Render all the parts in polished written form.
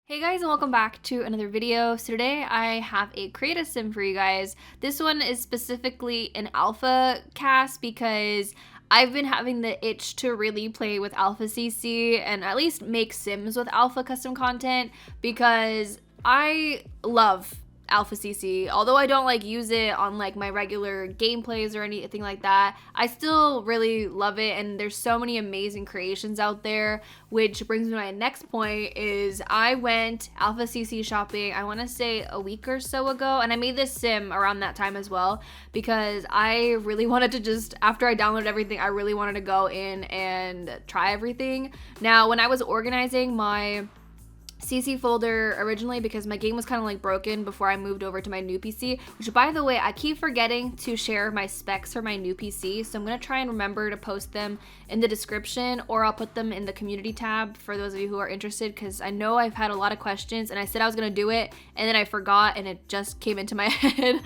Hey guys, and welcome back to another video. So today I have a creative sim for you guys. This one is specifically an alpha cast because I've been having the itch to really play with alpha CC and at least make sims with alpha custom content because I love alpha CC. Although I don't use it on my regular gameplays or anything like that, I still really love it, and there's so many amazing creations out there, which brings me to my next point is I went alpha CC shopping, I want to say a week or so ago, and I made this sim around that time as well because I really wanted to just, after I downloaded everything, I really wanted to go in and try everything. Now, when I was organizing my CC folder originally, because my game was kind of broken before I moved over to my new PC, which by the way, I keep forgetting to share my specs for my new PC, so I'm gonna try and remember to post them in the description, or I'll put them in the community tab for those of you who are interested, because I know I've had a lot of questions and I said I was gonna do it and then I forgot and it just came into my head.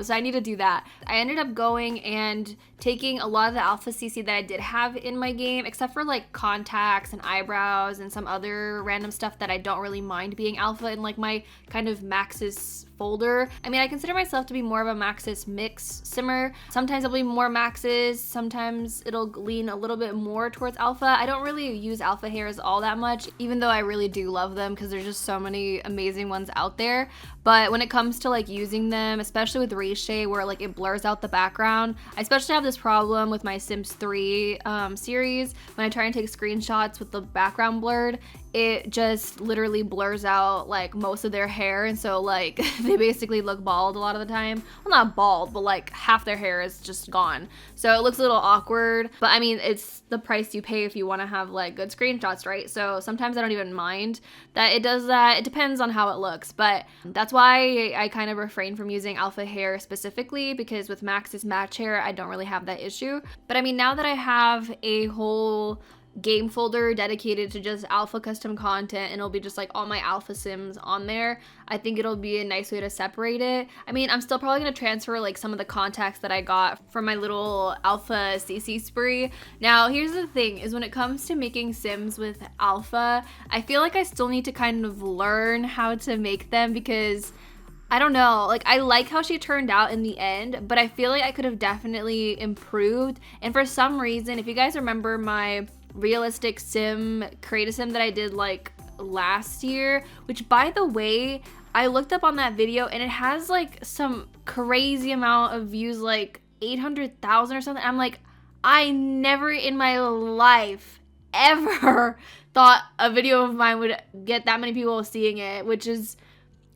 So I need to do that. I ended up going and taking a lot of the alpha CC that I did have in my game, except for contacts and eyebrows and some other random stuff that I don't really mind being alpha in my kind of Maxis folder. I mean, I consider myself to be more of a Maxis mix simmer. Sometimes it'll be more Maxis, sometimes it'll lean a little bit more towards alpha. I don't really use alpha hairs all that much, even though I really do love them because there's just so many amazing ones out there. But when it comes to using them, especially with reshade where it blurs out the background, I especially have this problem with my Sims 3 series. When I try and take screenshots with the background blurred, it just literally blurs out most of their hair, and so they basically look bald a lot of the time. Well, not bald, but half their hair is just gone, so it looks a little awkward. But I mean, it's the price you pay if you want to have good screenshots, right? So sometimes I don't even mind that it does that. It depends on how it looks, but that's why I kind of refrain from using alpha hair specifically, because with Maxis match hair I don't really have that issue. But I mean, now that I have a whole game folder dedicated to just alpha custom content, and it'll be just all my alpha sims on there, I think it'll be a nice way to separate it. I mean, I'm still probably gonna transfer some of the contacts that I got from my little alpha CC spree. Now, here's the thing is, when it comes to making sims with alpha, I feel like I still need to kind of learn how to make them, because I don't know, I like how she turned out in the end, but I feel like I could have definitely improved. And for some reason, if you guys remember my realistic sim, creative sim that I did last year, which by the way, I looked up on that video and it has some crazy amount of views, 800,000 or something. I'm I never in my life ever thought a video of mine would get that many people seeing it, which is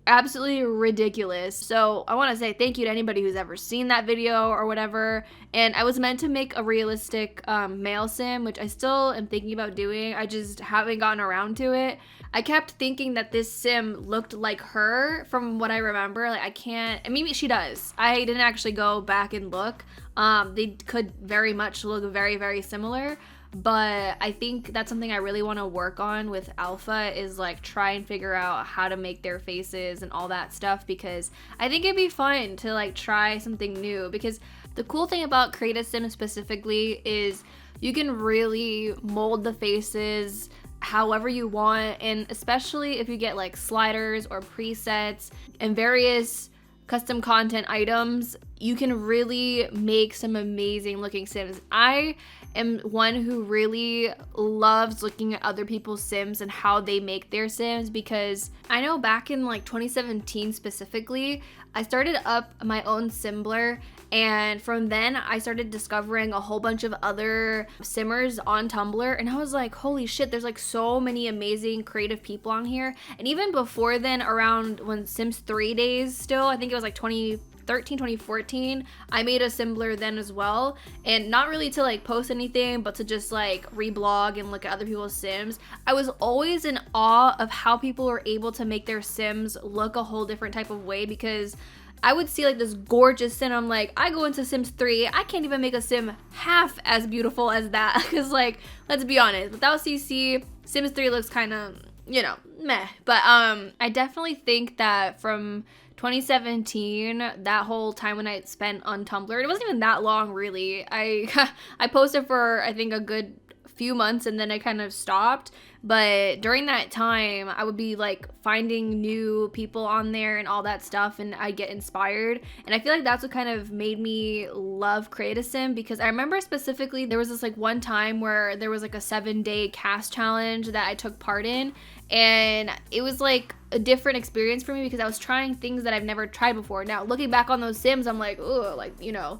absolutely ridiculous. So I want to say thank you to anybody who's ever seen that video or whatever. And I was meant to make a realistic male sim, which I still am thinking about doing. I just haven't gotten around to it. I kept thinking that this sim looked like her from what I remember. I can't, and maybe she does. I didn't actually go back and look. They could very much look very, very similar. But I think that's something I really want to work on with alpha, is try and figure out how to make their faces and all that stuff, because I think it'd be fun to try something new. Because the cool thing about creative sim specifically is you can really mold the faces however you want, and especially if you get sliders or presets and various custom content items, you can really make some amazing looking sims. I am one who really loves looking at other people's sims and how they make their sims, because I know back in 2017 specifically, I started up my own Tumblr, and from then I started discovering a whole bunch of other simmers on Tumblr, and I was holy shit, there's so many amazing creative people on here. And even before then, around when Sims 3 days still, I think it was 2013, 2014, I made a Tumblr then as well, and not really to post anything, but to just reblog and look at other people's sims. I was always in awe of how people were able to make their sims look a whole different type of way, because I would see this gorgeous sim, I'm I go into Sims 3, I can't even make a sim half as beautiful as that, because let's be honest, without CC, Sims 3 looks kind of, meh. But I definitely think that from 2017, that whole time when I spent on Tumblr, it wasn't even that long really. I posted for I think a good few months and then I kind of stopped. But during that time, I would be like finding new people on there and all that stuff, and I get inspired. And I feel like that's what kind of made me love Create a Sim, because I remember specifically there was this like one time where there was like a 7-day cast challenge that I took part in, and it was like a different experience for me because I was trying things that I've never tried before. Now looking back on those Sims, I'm like, oh, like, you know,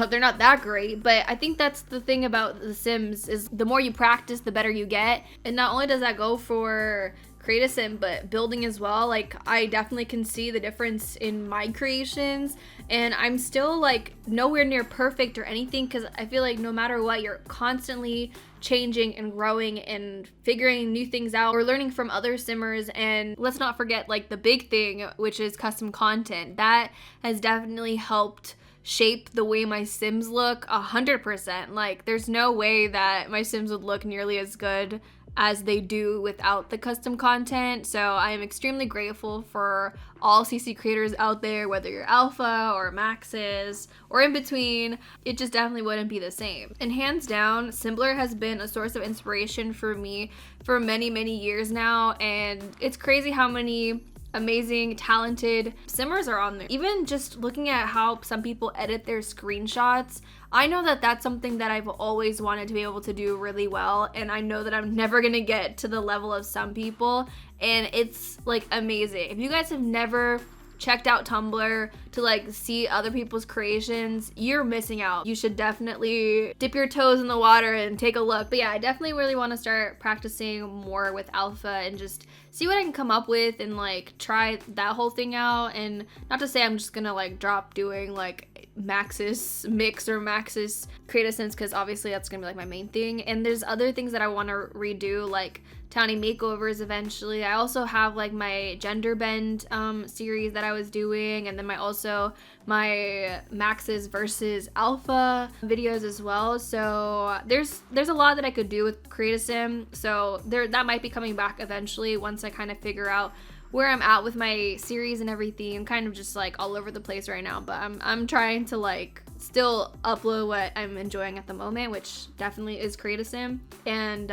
they're not that great. But I think that's the thing about the Sims, is the more you practice, the better you get. And not only does that go for Create a Sim, but building as well. Like, I definitely can see the difference in my creations, and I'm still like nowhere near perfect or anything, because I feel like no matter what, you're constantly changing and growing and figuring new things out or learning from other simmers. And let's not forget like the big thing, which is custom content. That has definitely helped shape the way my Sims look 100%. Like, there's no way that my Sims would look nearly as good as they do without the custom content. So I am extremely grateful for all CC creators out there, whether you're alpha or maxes or in between. It just definitely wouldn't be the same. And hands down, Simbler has been a source of inspiration for me for many, many years now, and it's crazy how many amazing, talented simmers are on there. Even just looking at how some people edit their screenshots, I know that that's something that I've always wanted to be able to do really well, and I know that I'm never gonna get to the level of some people, and it's like amazing. If you guys have never checked out Tumblr to like see other people's creations, you're missing out. You should definitely dip your toes in the water and take a look. But yeah, I definitely really want to start practicing more with alpha and just see what I can come up with and like try that whole thing out. And not to say I'm just gonna like drop doing like Maxis mix or Maxis Create a Sim, because obviously that's gonna be like my main thing. And there's other things that I want to redo, like townie makeovers eventually. I also have like my gender bend series that I was doing, and then my Maxis versus alpha videos as well. So there's a lot that I could do with Create a Sim. So that might be coming back eventually once I kind of figure out where I'm at with my series and everything. I'm kind of just like all over the place right now, but I'm trying to like still upload what I'm enjoying at the moment, which definitely is Create a Sim. And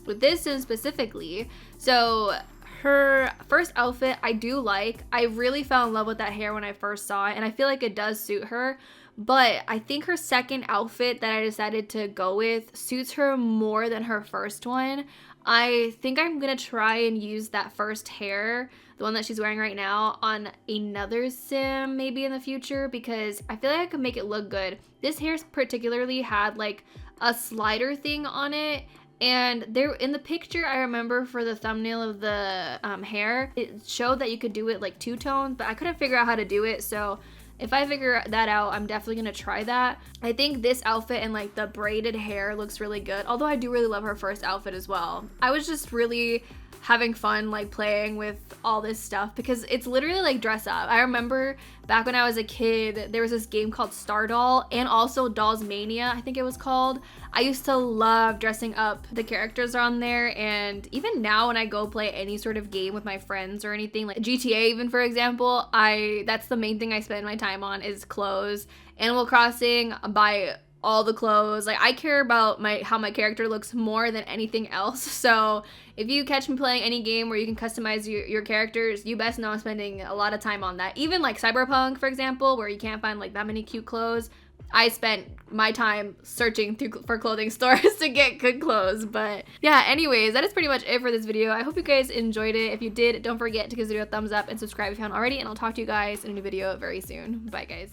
with this sim specifically, so her first outfit I do like. I really fell in love with that hair when I first saw it, and I feel like it does suit her. But I think her second outfit that I decided to go with suits her more than her first one. I think I'm gonna try and use that first hair, the one that she's wearing right now, on another sim maybe in the future, because I feel like I could make it look good. This hair particularly had like a slider thing on it, and there in the picture I remember for the thumbnail of the hair, it showed that you could do it like two-tone, but I couldn't figure out how to do it. So if I figure that out, I'm definitely gonna try that. I think this outfit and like the braided hair looks really good, although I do really love her first outfit as well. I was just really having fun like playing with all this stuff because it's literally like dress up. I remember back when I was a kid, there was this game called Star Doll and also Dolls Mania, I think it was called. I used to love dressing up the characters on there, and even now when I go play any sort of game with my friends or anything, like GTA even for example, that's the main thing I spend my time on is clothes. Animal Crossing, buy all the clothes. Like, I care about how my character looks more than anything else. So if you catch me playing any game where you can customize your characters, you best know I'm spending a lot of time on that. Even like Cyberpunk, for example, where you can't find like that many cute clothes, I spent my time searching for clothing stores to get good clothes. But yeah, anyways, that is pretty much it for this video. I hope you guys enjoyed it. If you did, don't forget to give this video a thumbs up and subscribe if you haven't already, and I'll talk to you guys in a new video very soon. Bye guys.